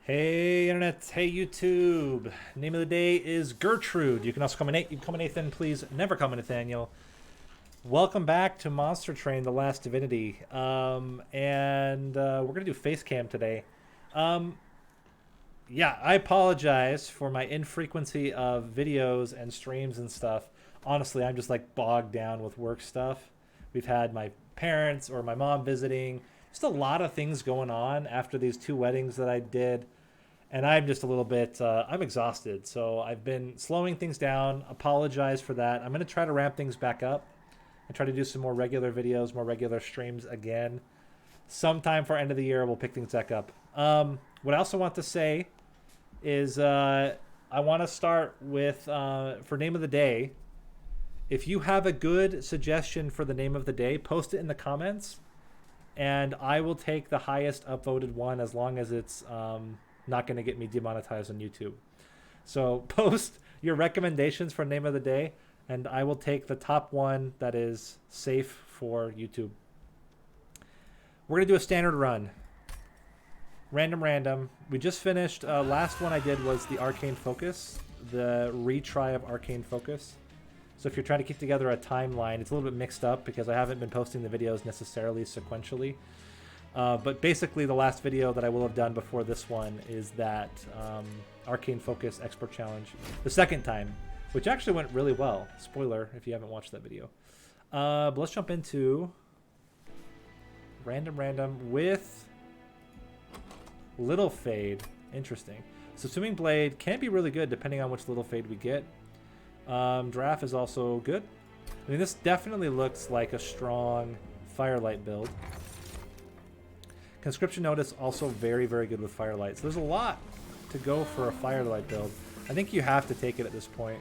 Hey internet, hey YouTube. Name of the day is Gertrude. You can also call me Nate. You can call me Nathan, please. Never call me Nathaniel. Welcome back to Monster Train: The Last Divinity. We're gonna do face cam today. Um, yeah, I apologize for my infrequency of videos and streams and stuff. Honestly, I'm just like bogged down with work stuff. We've had my parents or my mom visiting. Just a lot of things going on after these two weddings that I did, and I'm just a little bit I'm exhausted, so I've been slowing things down. Apologize for that. I'm going to try to ramp things back up and try to do some more regular videos, more regular streams again. Sometime for end of the year we'll pick things back up. What I also want to say is I want to start with for name of the day. If you have a good suggestion for the name of the day, post it in the comments, and I will take the highest upvoted one as long as it's not going to get me demonetized on YouTube. So post your recommendations for name of the day, and I will take the top one that is safe for YouTube. We're going to do a standard run. Random. We just finished. Last one I did was the Arcane Focus, the retry of Arcane Focus. So if you're trying to keep together a timeline, it's a little bit mixed up because I haven't been posting the videos necessarily sequentially. But basically the last video that I will have done before this one is that Arcane Focus Expert Challenge, the second time, which actually went really well. Spoiler if you haven't watched that video. But let's jump into random with Little Fade. Interesting. So Swimming Blade can be really good depending on which Little Fade we get. Draft is also good. I mean, this definitely looks like a strong Firelight build. Conscription Notice also very good with Firelight. So there's a lot to go for a Firelight build. I think you have to take it at this point.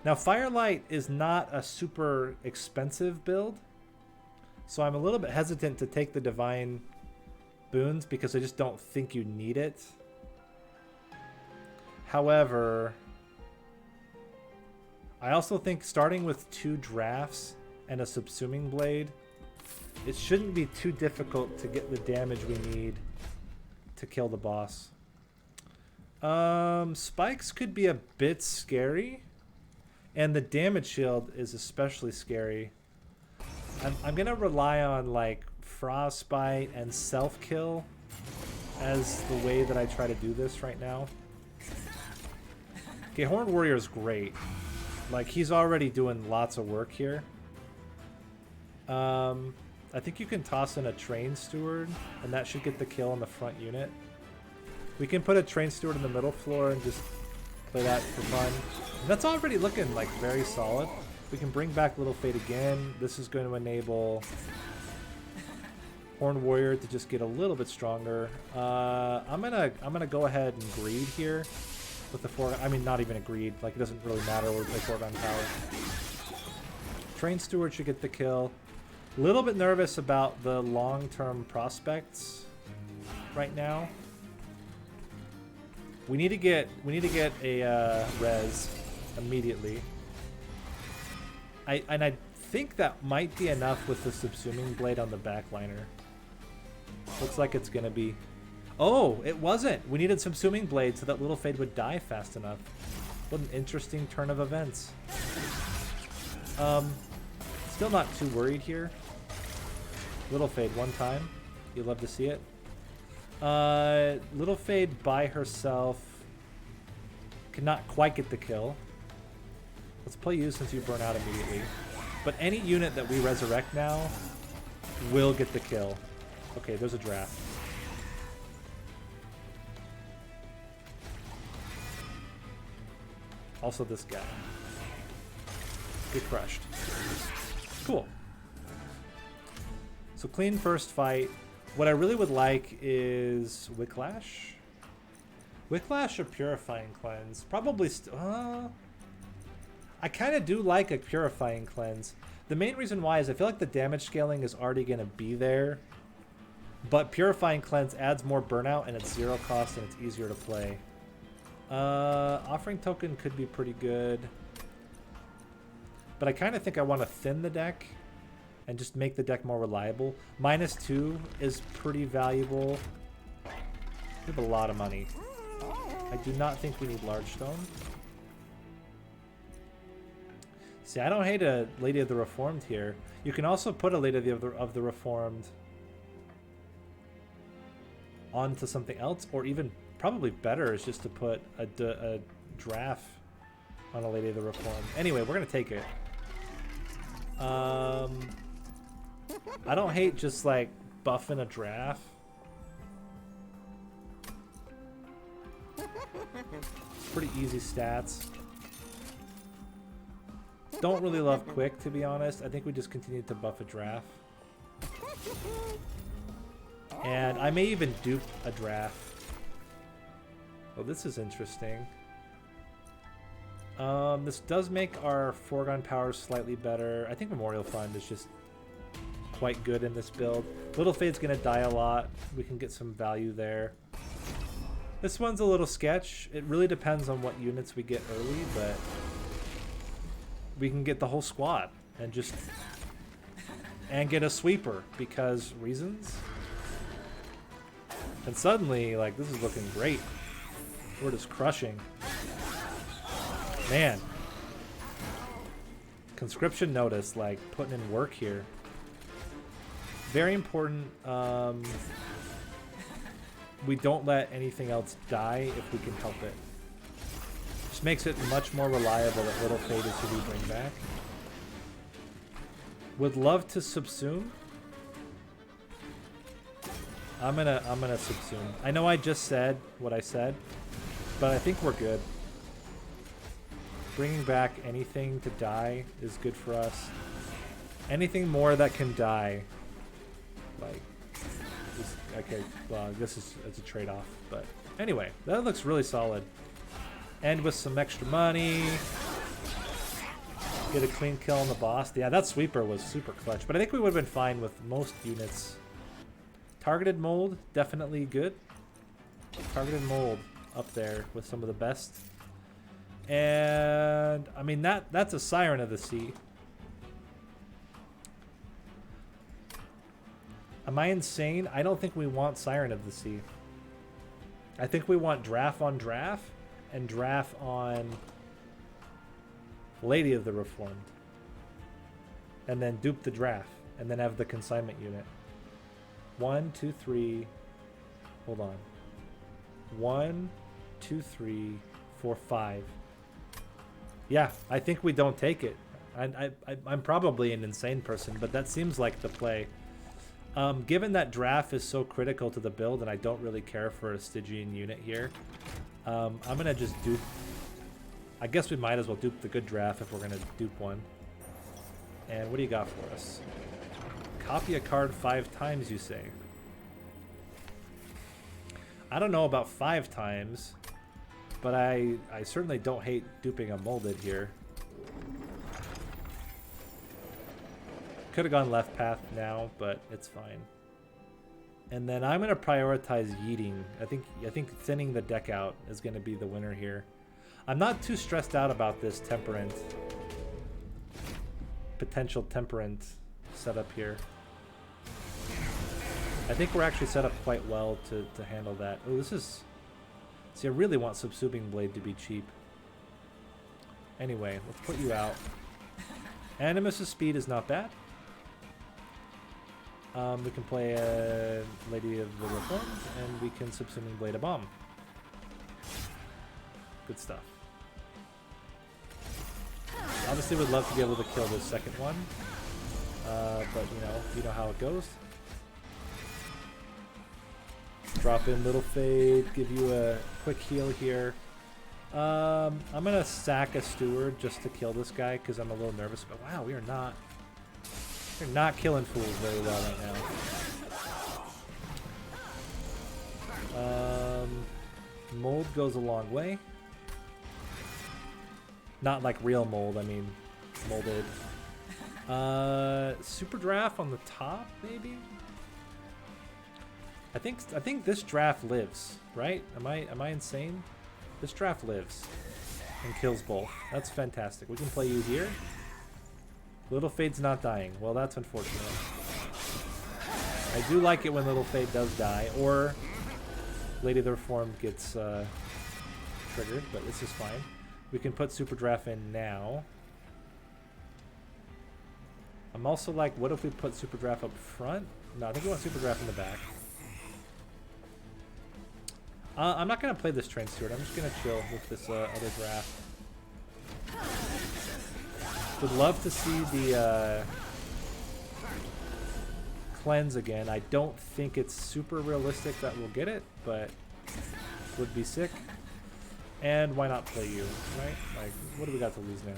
Now Firelight is not a super expensive build, so I'm a little bit hesitant to take the Divine Boons because I just don't think you need it. However, I also think starting with 2 drafts and a Subsuming Blade, it shouldn't be too difficult to get the damage we need to kill the boss. Spikes could be a bit scary, and the damage shield is especially scary. I'm gonna rely on like Frostbite and self-kill as the way that I try to do this right now. Okay, Horned Warrior is great. Like, he's already doing lots of work here. I think you can toss in a Train Steward, and that should get the kill on the front unit. We can put a Train Steward in the middle floor and just play that for fun. And that's already looking like very solid. We can bring back Little Fate again. This is going to enable Horned Warrior to just get a little bit stronger. I'm gonna go ahead and greed here with the 4. I mean, not even a greed. Like, it doesn't really matter where we play foreground power. Train Steward should get the kill. A little bit nervous about the long-term prospects right now. We need to get a res immediately. I think that might be enough with the Subsuming Blade on the backliner. Looks like it's gonna be. Oh, it wasn't. We needed Subsuming Blade so that Little Fade would die fast enough. What an interesting turn of events. Still not too worried here. Little Fade one time. You'd love to see it. Little Fade by herself cannot quite get the kill. Let's play you since you burn out immediately. But any unit that we resurrect now will get the kill. Okay, there's a draft. Also this guy. Get crushed. Cool. So clean first fight. What I really would like is Wicklash. Wicklash or Purifying Cleanse? Probably I kind of do like a Purifying Cleanse. The main reason why is I feel like the damage scaling is already going to be there. But Purifying Cleanse adds more burnout and it's 0 cost and it's easier to play. Offering Token could be pretty good. But I kind of think I want to thin the deck and just make the deck more reliable. -2 is pretty valuable. We have a lot of money. I do not think we need large stone. See, I don't hate a Lady of the Reformed here. You can also put a Lady of the Reformed onto something else, or even probably better is just to put a draft on a Lady of the Reformed. Anyway, we're gonna take it. I don't hate just like buffing a draft. Pretty easy stats. Don't really love quick, to be honest. I think we just continue to buff a draft. And I may even dupe a draft. Oh, this is interesting. This does make our foregone powers slightly better. I think Memorial Fund is just quite good in this build. Little Fade's gonna die a lot. We can get some value there. This one's a little sketch. It really depends on what units we get early, but we can get the whole squad and just get a sweeper because reasons. And suddenly, like, this is looking great. We're just crushing. Man. Conscription notice, like, putting in work here. Very important. We don't let anything else die if we can help it. Just makes it much more reliable that Little Fade is who we bring back. Would love to subsume. I'm gonna subsume. I know I just said what I said, but I think we're good. Bringing back anything to die is good for us. Anything more that can die, like, is, okay. Well, it's a trade-off, but anyway, that looks really solid. And with some extra money, get a clean kill on the boss. Yeah, that sweeper was super clutch, but I think we would have been fine with most units. Targeted mold, definitely good. Targeted mold up there with some of the best. And I mean that's a Siren of the Sea. Am I insane? I don't think we want Siren of the Sea. I think we want draft on draft and draft on Lady of the Reformed. And then dupe the draft and then have the consignment unit. 1, 2, 3. Hold on. 1, 2, 3, 4, 5. Yeah, I think we don't take it. I'm probably an insane person, but that seems like the play. Given that draft is so critical to the build, and I don't really care for a Stygian unit here, I'm gonna just dupe. I guess we might as well dupe the good draft if we're gonna dupe one. And what do you got for us? Copy a card 5 times, you say? I don't know about 5 times, but I certainly don't hate duping a molded here. Could have gone left path now, but it's fine. And then I'm gonna prioritize yeeting. I think thinning the deck out is gonna be the winner here. I'm not too stressed out about this potential temperant setup here. I think we're actually set up quite well to handle that. Oh, this is... See, I really want Subsuming Blade to be cheap. Anyway, let's put you out. Animus' speed is not bad. We can play a Lady of the Reformed, and we can Subsuming Blade a bomb. Good stuff. Obviously, would love to be able to kill this second one, but you know how it goes. Drop in Little Fade, give you a quick heal here. I'm gonna sack a Steward just to kill this guy because I'm a little nervous. But wow, we're not killing fools very well right now. Mold goes a long way. Not like real mold, I mean molded. Super draft on the top, maybe. I think this draft lives, right? Am I insane? This draft lives and kills both. That's fantastic. We can play you here. Little Fade's not dying. Well, that's unfortunate. I do like it when Little Fade does die, or Lady of the Reformed gets triggered, but this is fine. We can put Super Draft in now. I'm also like, what if we put Super Draft up front? No, I think we want Super Draft in the back. I'm not going to play this Train Steward. I'm just going to chill with this other draft. Would love to see the cleanse again. I don't think it's super realistic that we'll get it, but would be sick. And why not play you, right? Like, what do we got to lose now?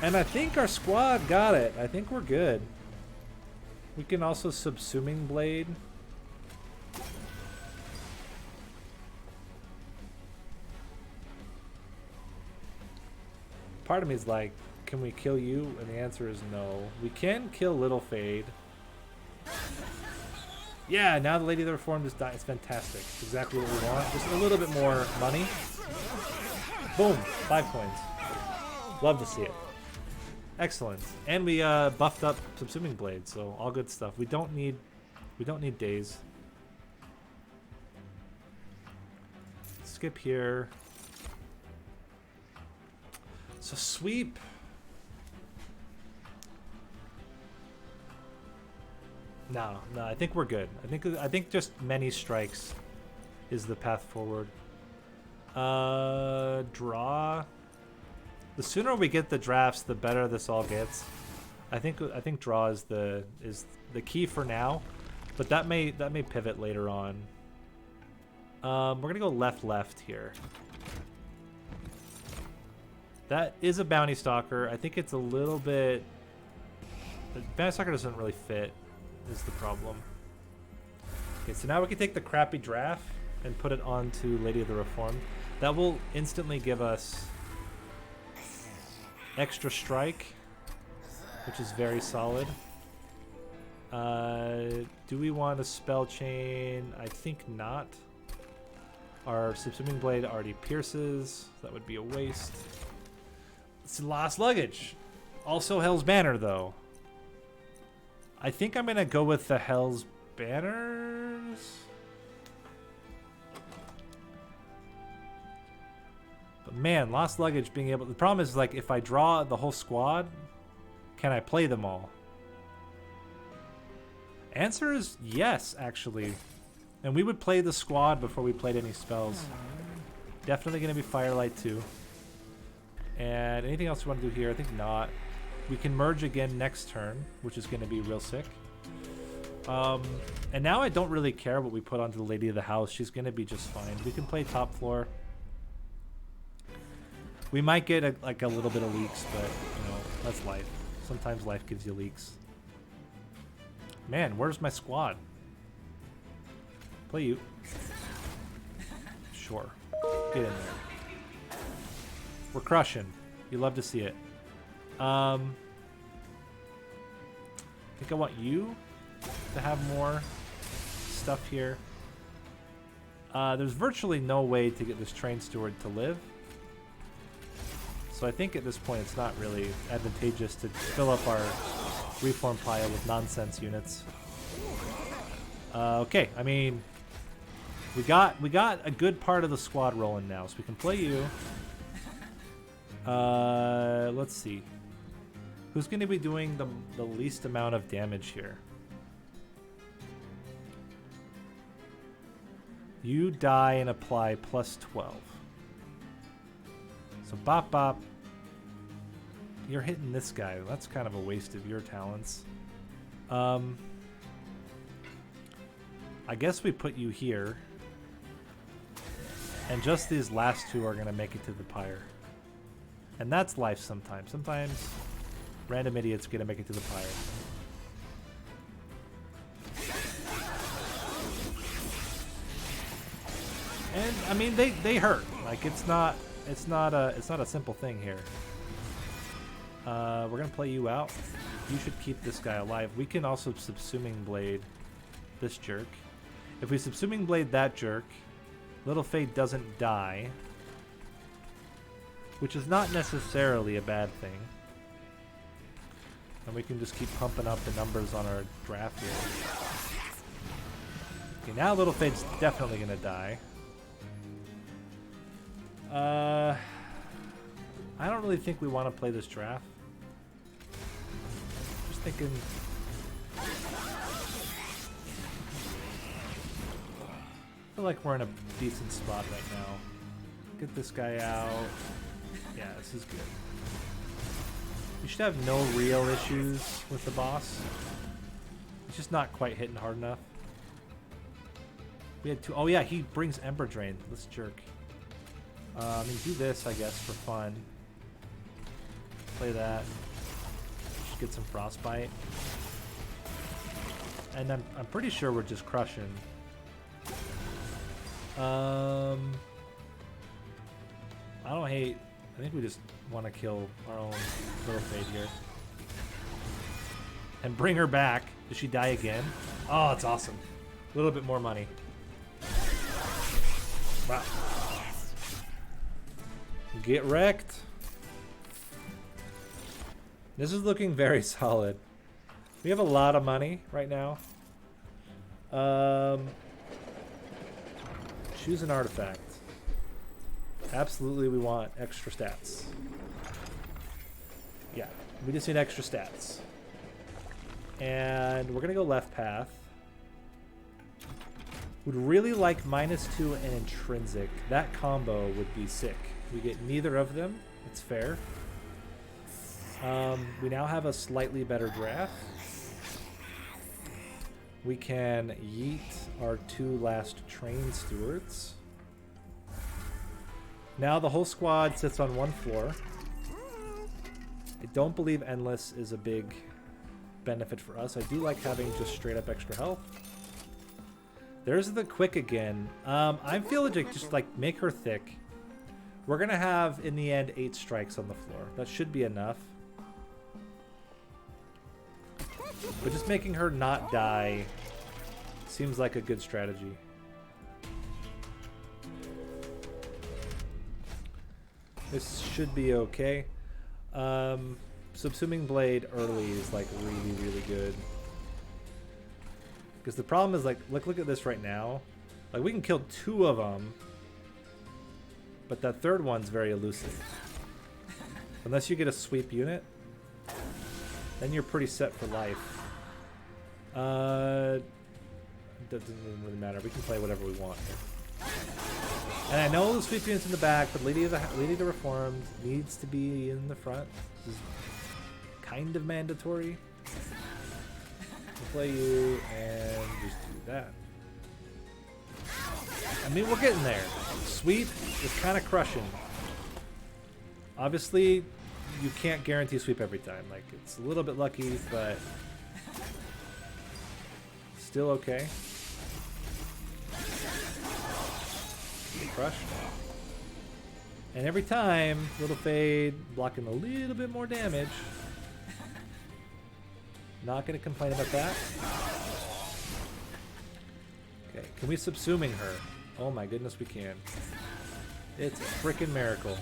And I think our squad got it. I think we're good. We can also Subsuming Blade. Part of me is like, can we kill you? And the answer is no. We can kill Little Fade. Yeah, now the Lady of the Reformed is dying. It's fantastic. It's exactly what we want. Just a little bit more money. Boom. 5 coins. Love to see it. Excellent. And we buffed up Subsuming Blade, so all good stuff. We don't need days. Skip here. So sweep. No, I think we're good. I think just many strikes is the path forward. Draw. The sooner we get the drafts, the better this all gets. I think draw is the key for now, but that may pivot later on. We're gonna go left here. That is a Bounty Stalker. I think it's a little bit. The Bounty Stalker doesn't really fit. Is the problem. Okay, so now we can take the crappy draft and put it onto Lady of the Reformed. That will instantly give us extra strike, which is very solid. Do we want a spell chain? I think not. Our Subsuming Blade already pierces. That would be a waste. It's Lost Luggage. Also Hell's Banner, though. I think I'm going to go with the Hell's Banners. But man, Lost Luggage being able... The problem is, like, if I draw the whole squad, can I play them all? Answer is yes, actually. And we would play the squad before we played any spells. Definitely going to be Firelight too. And anything else we want to do here? I think not. We can merge again next turn, which is going to be real sick. And now I don't really care what we put onto the Lady of the House. She's going to be just fine. We can play top floor. We might get a little bit of leaks, but, you know, that's life. Sometimes life gives you leaks. Man, where's my squad? Play you. Sure. Get in there. We're crushing. You love to see it. I think I want you to have more stuff here. There's virtually no way to get this Train Steward to live. So I think at this point it's not really advantageous to fill up our reform pile with nonsense units. Okay, I mean, we got a good part of the squad rolling now, so we can play you. Let's see. Who's going to be doing the least amount of damage here? You die and apply plus 12. So bop bop. You're hitting this guy. That's kind of a waste of your talents. I guess we put you here. And just these last two are going to make it to the pyre. And that's life sometimes. Sometimes random idiots get to make it to the pyre. And I mean they hurt. Like it's not a simple thing here. We're gonna play you out. You should keep this guy alive. We can also Subsuming Blade this jerk. If we Subsuming Blade that jerk, Little Fade doesn't die, which is not necessarily a bad thing. And we can just keep pumping up the numbers on our draft here. Okay, now Little Fade's definitely gonna die. I don't really think we want to play this draft. Just thinking. I feel like we're in a decent spot right now. Get this guy out. Yeah, this is good. We should have no real issues with the boss. It's just not quite hitting hard enough. We had two. Oh yeah, he brings Ember Drain. Let's jerk. I mean, do this, I guess, for fun. Play that. Just get some Frostbite. And I'm pretty sure we're just crushing. I don't hate. I think we just want to kill our own Little Fade here. And bring her back. Does she die again? Oh, it's awesome. A little bit more money. Wow. Get wrecked. This is looking very solid. We have a lot of money right now. Choose an artifact. Absolutely, we want extra stats. Yeah, we just need extra stats. And we're gonna go left path. Would really like -2 and intrinsic. That combo would be sick. We get neither of them. It's fair. We now have a slightly better draft. We can yeet our 2 last train stewards. Now the whole squad sits on 1 floor. I don't believe Endless is a big benefit for us. I do like having just straight up extra health. There's the quick again. I'm feeling like just like make her thick. We're gonna have in the end 8 strikes on the floor. That should be enough. But just making her not die seems like a good strategy. This should be okay. Subsuming Blade early is like really, really good. Because the problem is like, look at this right now. Like we can kill 2 of them, but that third one's very elusive. Unless you get a sweep unit, then you're pretty set for life. Doesn't really matter. We can play whatever we want here. And I know the sweep unit's in the back, but Lady of the Reformed needs to be in the front. This is kind of mandatory. We'll play you and just do that. I mean, we're getting there. Sweep is kind of crushing. Obviously, you can't guarantee sweep every time. Like, it's a little bit lucky, but still okay. Crush. And every time, Little Fade blocking a little bit more damage. Not going to complain about that. Okay, can we subsuming her? Oh my goodness, we can. It's a freaking miracle.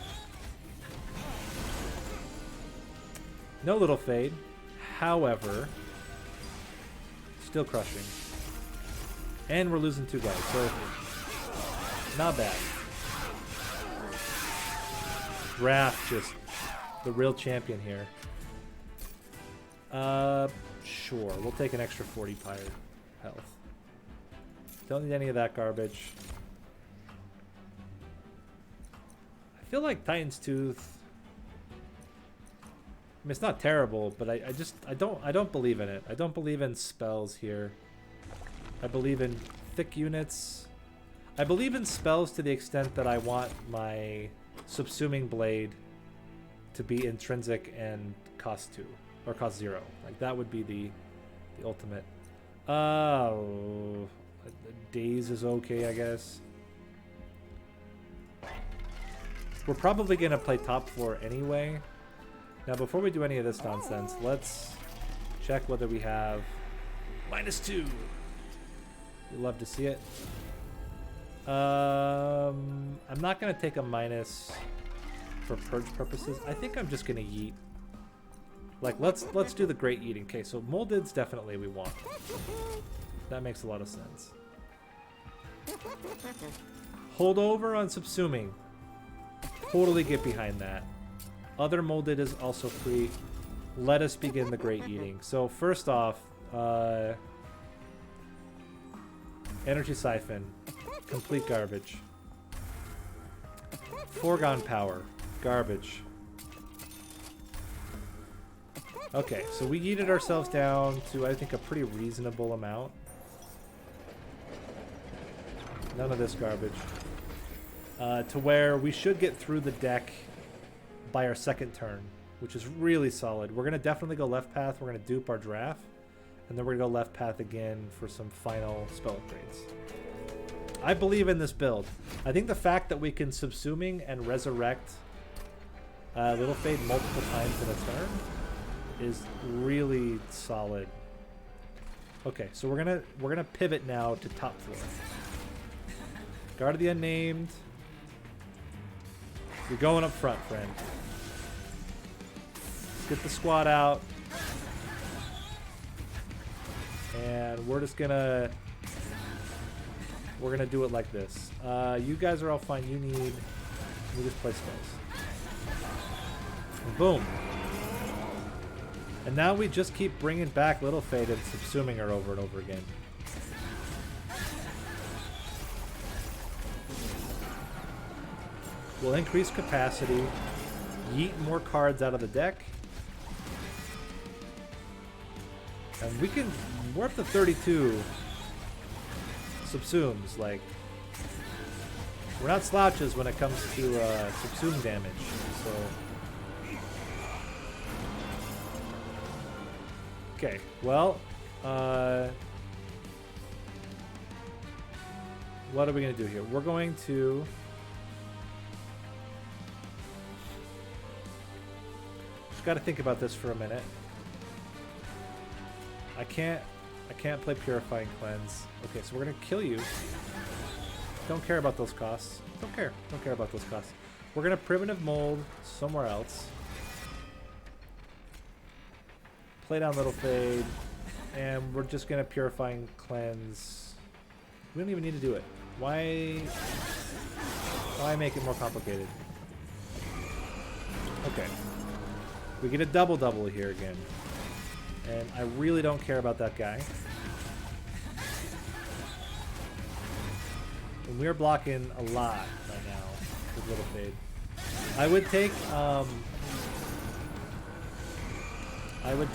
No Little Fade. However, still crushing. And we're losing 2 guys, so not bad. Draft just the real champion here. Sure, we'll take an extra 40 pyre health. Don't need any of that garbage. I feel like Titan's Tooth. I mean, it's not terrible, but I don't believe in it. I don't believe in spells here. I believe in thick units. I believe in spells to the extent that I want my Subsuming Blade to be intrinsic and cost 2 or cost 0. Like that would be the ultimate. Oh, Daze is okay, I guess. We're probably gonna play top floor anyway. Now, before we do any of this nonsense, let's check whether we have -2. We'd love to see it. I'm not gonna take a minus for purge purposes. I think I'm just gonna yeet. Like let's do the great yeeting. Okay, so molded's definitely we want. That makes a lot of sense. Hold over on subsuming. Totally get behind that. Other molded is also free. Let us begin the great eating. So first off, energy siphon, complete garbage. Foregone power, garbage. Okay, so we yeeted ourselves down to, I think, a pretty reasonable amount. None of this garbage. To where we should get through the deck by our second turn, which is really solid. We're going to definitely go left path. We're going to dupe our draft. And then we're going to go left path again for some final spell upgrades. I believe in this build. I think the fact that we can subsuming and resurrect Little Fade multiple times in a turn is really solid. Okay, so we're gonna pivot now to top floor. Guard of the Unnamed. You're going up front, friend. Let's get the squad out. And we're gonna do it like this. You guys are all fine. You just play spells. And boom. And now we just keep bringing back Little Fade and subsuming her over and over again. We'll increase capacity, yeet more cards out of the deck, and we're up to 32 subsumes. Like, we're not slouches when it comes to subsume damage, so. Okay, well, what are we going to do here? We're going to just got to think about this for a minute. I can't play Purifying Cleanse. Okay, so we're going to kill you. Don't care about those costs. Don't care about those costs. We're going to Primitive Mold somewhere else. Play down Little Fade, and we're just gonna Purifying Cleanse. We don't even need to do it. Why make it more complicated? Okay. We get a double here again. And I really don't care about that guy. And we're blocking a lot right now with Little Fade. I would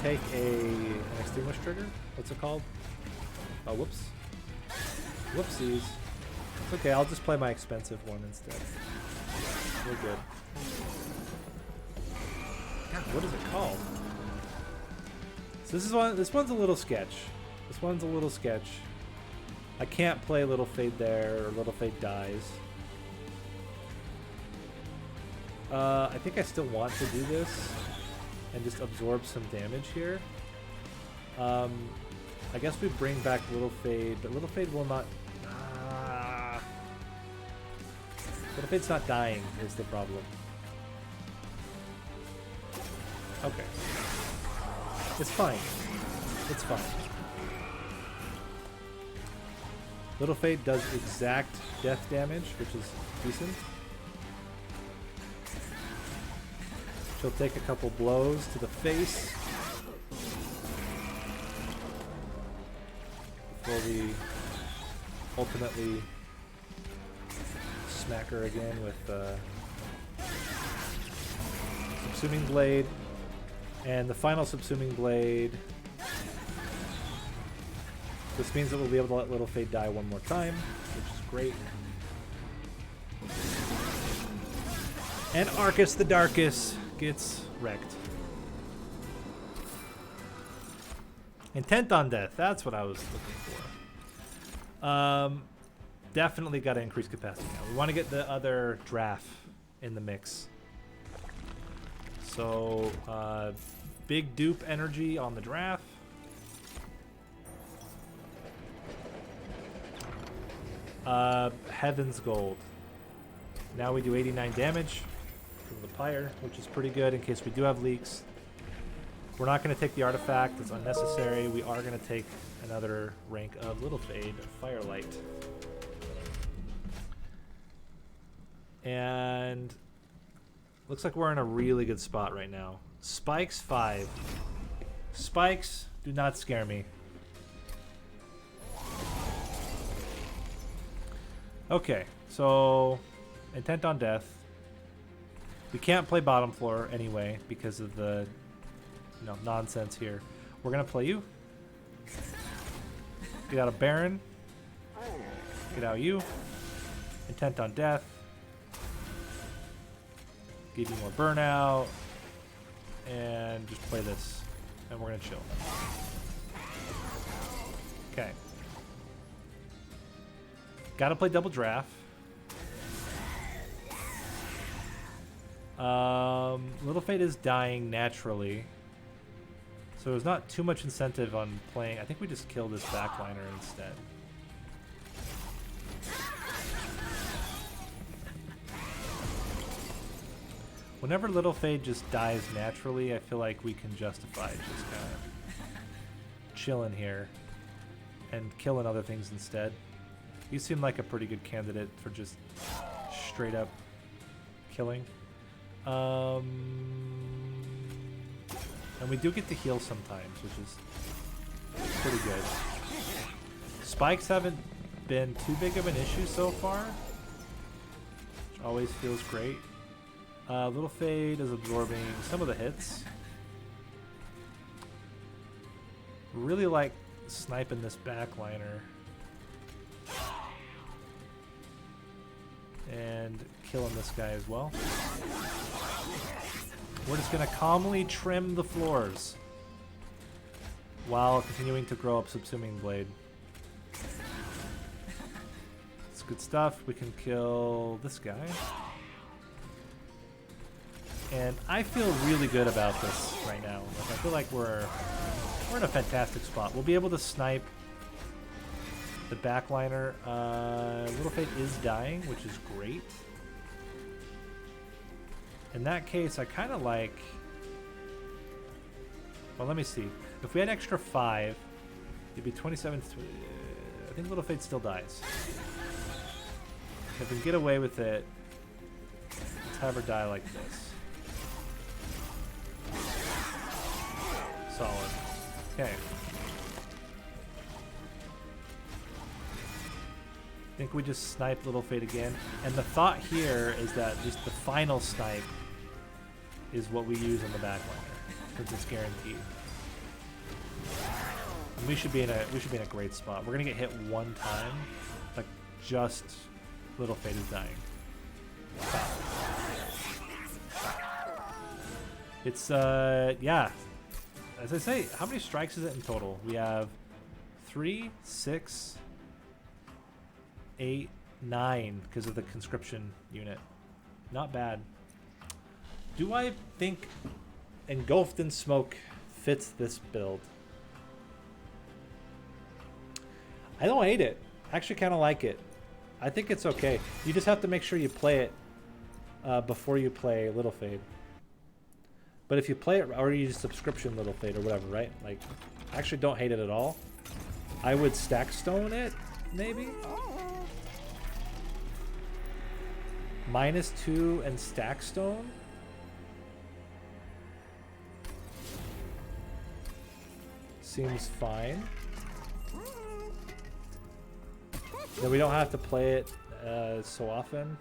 take an Extinguish trigger. What's it called? Oh, whoops. Whoopsies. It's okay, I'll just play my expensive one instead. We're good. God, what is it called? So this one's a little sketch. This one's a little sketch. I can't play Little Fade there, or Little Fade dies. I think I still want to do this and just absorb some damage here. I guess we bring back Little Fade, but Little Fade will not... Little Fade's not dying is the problem. Okay. It's fine. It's fine. Little Fade does exact death damage, which is decent. She'll take a couple blows to the face before we ultimately smack her again with Subsuming Blade. And the final Subsuming Blade. This means that we'll be able to let Little Fade die one more time, which is great. And Arcus the Darkus gets wrecked. Intent on Death, that's what I was looking for. Definitely got to increase capacity now. We want to get the other draft in the mix. So, big dupe energy on the draft. Heaven's Gold. Now we do 89 damage from the Pyre, which is pretty good in case we do have leaks. We're not going to take the artifact. It's unnecessary. We are going to take another rank of Little Fade, Firelight. And looks like we're in a really good spot right now. Spikes 5. Spikes do not scare me. Okay, so intent on death. We can't play bottom floor anyway because of the nonsense here. We're gonna play you. Get out a Baron. Get out you. Intent on death. Give you more burnout. And just play this. And we're gonna chill. Okay. Gotta play double draft. Little Fate is dying naturally. So there's not too much incentive on playing. I think we just kill this backliner instead. Whenever Little Fate just dies naturally, I feel like we can justify just kind of chilling here and killing other things instead. You seem like a pretty good candidate for just straight up killing. And we do get to heal sometimes, which is pretty good. Spikes haven't been too big of an issue so far, which always feels great. Little Fade is absorbing some of the hits. Really like sniping this backliner. And killing this guy as well. We're just going to calmly trim the floors while continuing to grow up Subsuming Blade. It's good stuff. We can kill this guy. And I feel really good about this right now. Like, I feel like we're in a fantastic spot. We'll be able to snipe the backliner. Little Fate is dying, which is great. In that case, I kind of like... Well, let me see. If we had extra 5, it'd be 27... I think Little Fate still dies. If we can get away with it, let's have her die like this. Solid. Okay. I think we just snipe Little Fate again. And the thought here is that just the final snipe is what we use on the backliner, since it's guaranteed. And we should be in a great spot. We're gonna get hit one time, like just Little Fate is dying. Wow. It's yeah. As I say, how many strikes is it in total? We have 3, 6, 8, 9 because of the conscription unit. Not bad. Do I think Engulfed in Smoke fits this build? I don't hate it. I actually kind of like it. I think it's okay. You just have to make sure you play it before you play Little Fade. But if you play it, or you use subscription Little Fade or whatever, right? Like, I actually don't hate it at all. I would stack stone it, maybe? -2 and stack stone? Seems fine. Then we don't have to play it so often.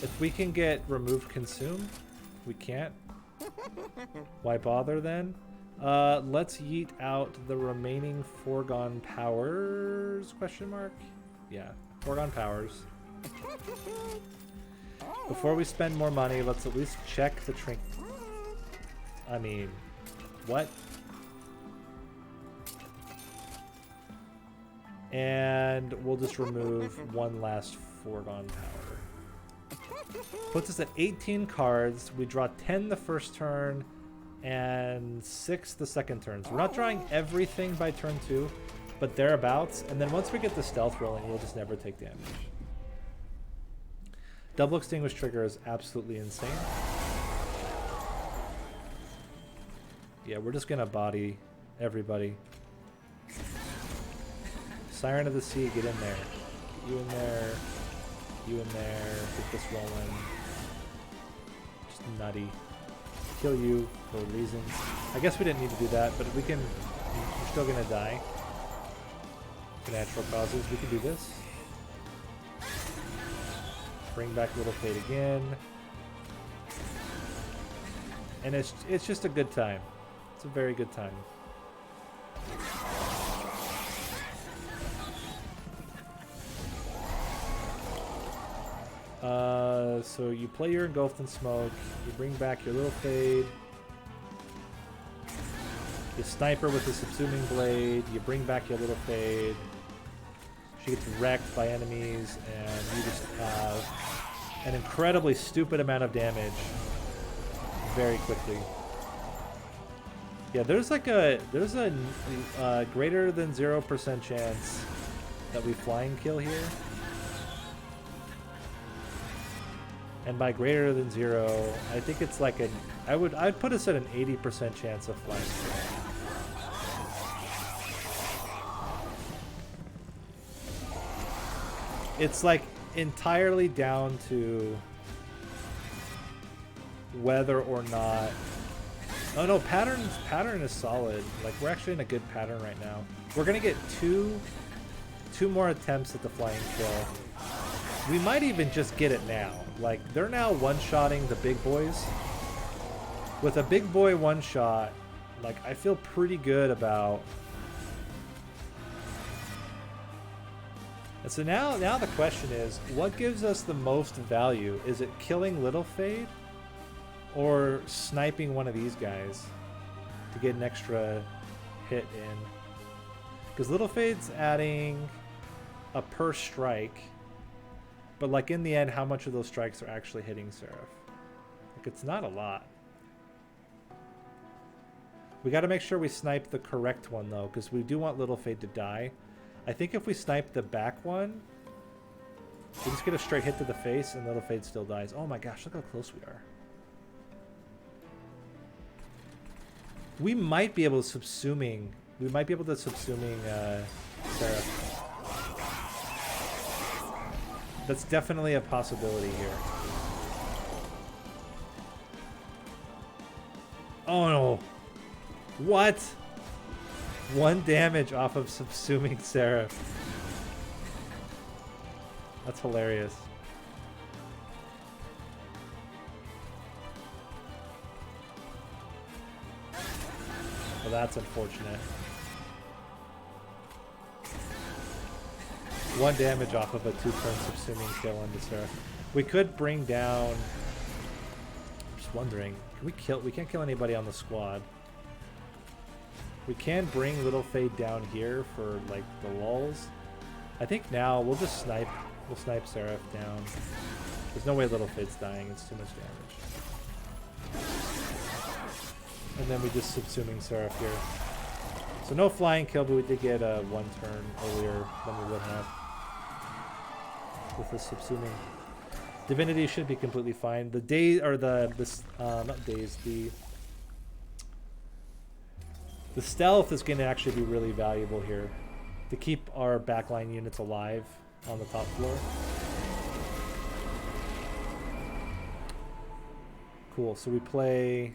If we can get remove consume, we can't. Why bother then? Let's yeet out the remaining foregone powers? Question mark? Yeah, foregone powers. Before we spend more money, let's at least check the trinket. I mean, what? And we'll just remove one last foregone power. Puts us at 18 cards. We draw 10 the first turn and 6 the second turn. So we're not drawing everything by turn 2, but thereabouts. And then once we get the stealth rolling, we'll just never take damage. Double extinguish trigger is absolutely insane. Yeah, we're just gonna body everybody. Siren of the Sea, get in there. Get you in there. You in there. Get this rolling. Just nutty. Kill you for reasons. I guess we didn't need to do that, but we can. We're still gonna die. For natural causes, we can do this. Bring back Little Fate again. And it's just a good time. It's a very good time. So you play your Engulfed in Smoke, you bring back your Little Fade, you sniper with the Subsuming Blade, you bring back your Little Fade, she gets wrecked by enemies, and you just have an incredibly stupid amount of damage very quickly. Yeah, there's a greater than 0% chance that we flying kill here. And by greater than 0, I think it's like I'd put us at an 80% chance of flying kill. It's like entirely down to whether or not. Oh no, pattern is solid. Like we're actually in a good pattern right now. We're gonna get two more attempts at the flying kill. We might even just get it now. Like they're now one-shotting the big boys. With a big boy one-shot, like I feel pretty good about. And so now the question is, what gives us the most value? Is it killing Little Fade? Or sniping one of these guys to get an extra hit in? Because Little Fade's adding a per strike, but like in the end, how much of those strikes are actually hitting Seraph? Like it's not a lot. We got to make sure we snipe the correct one though, because we do want Little Fade to die. I think if we snipe the back one, we just get a straight hit to the face and Little Fade still dies. Oh my gosh, look how close we are. We might be able to subsuming. We might be able to subsuming Seraph. That's definitely a possibility here. Oh no! What? 1 damage off of subsuming Seraph. That's hilarious. Well, that's unfortunate. 1 damage off of a 2-turn subsuming kill into Seraph. We could bring down. I'm just wondering. Can we kill? We can't kill anybody on the squad. We can bring Little Fade down here for like the lulls. I think now we'll just snipe. We'll snipe Seraph down. There's no way Little Fade's dying. It's too much damage. And then we just subsuming Seraph here. So no flying kill, but we did get a 1 turn earlier than we would have with the subsuming. Divinity should be completely fine. The day or not days, the stealth is going to actually be really valuable here to keep our backline units alive on the top floor. Cool. So we play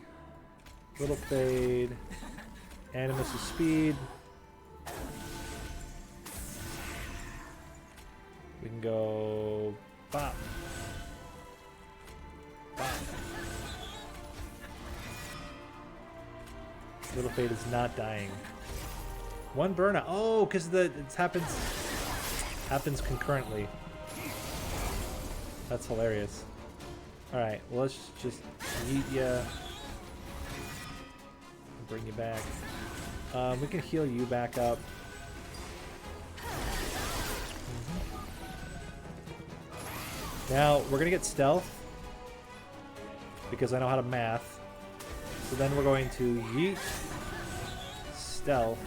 Little Fade, Animus of Speed. We can go bop. Bop. Little Fade is not dying. 1 burnout. Oh, because it happens concurrently. That's hilarious. All right, well, let's just yeet ya. Bring you back. We can heal you back up. Now we're gonna get stealth because I know how to math. So then we're going to yeet, stealth,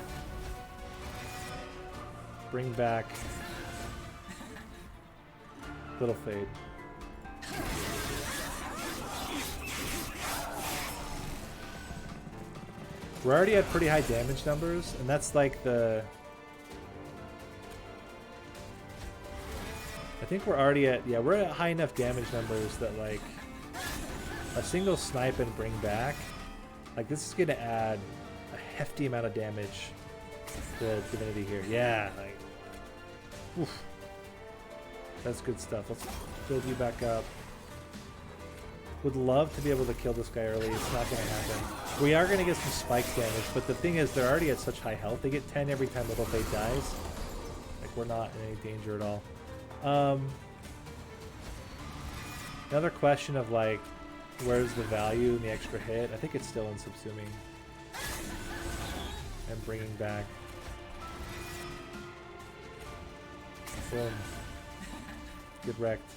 bring back Little Fade. We're already at pretty high damage numbers, and that's like the... I think we're already at, yeah, we're at high enough damage numbers that like a single snipe and bring back, like this is going to add a hefty amount of damage to Divinity here. Yeah, like, oof. That's good stuff. Let's build you back up. Would love to be able to kill this guy early. It's not going to happen. We are going to get some spike damage, but the thing is, they're already at such high health. They get 10 every time Little Fate dies. Like, we're not in any danger at all. Another question of, like, where's the value in the extra hit? I think it's still in subsuming. And bringing back. Boom. Get wrecked.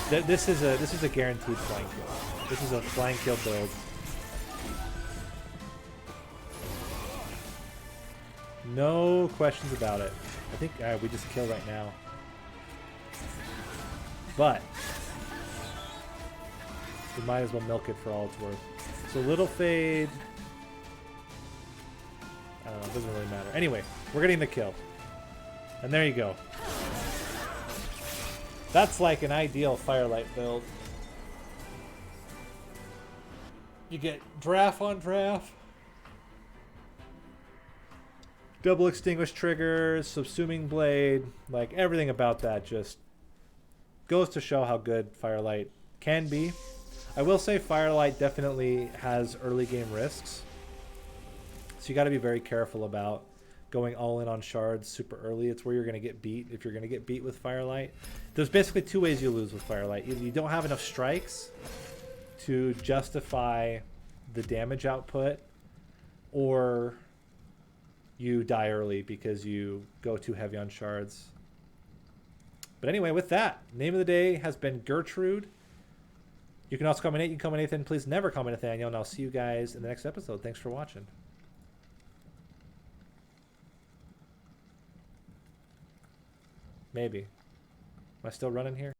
This is a guaranteed flank kill. This is a flank kill build. No questions about it. I think we just kill right now. But we might as well milk it for all it's worth. So Little Fade. I don't know, it doesn't really matter. Anyway, we're getting the kill. And there you go. That's like an ideal Firelight build. You get draft on draft. Double extinguish triggers, subsuming blade, like everything about that just goes to show how good Firelight can be. I will say Firelight definitely has early game risks. So you got to be very careful about going all in on shards super early. It's where you're going to get beat if you're going to get beat with Firelight. There's basically two ways you lose with Firelight. Either you don't have enough strikes to justify the damage output, or you die early because you go too heavy on shards. But anyway, with that, name of the day has been Gertrude. You can also call me Nate. You can call me Nathan. Please never call me Nathaniel. And I'll see you guys in the next episode. Thanks for watching. Maybe. Am I still running here?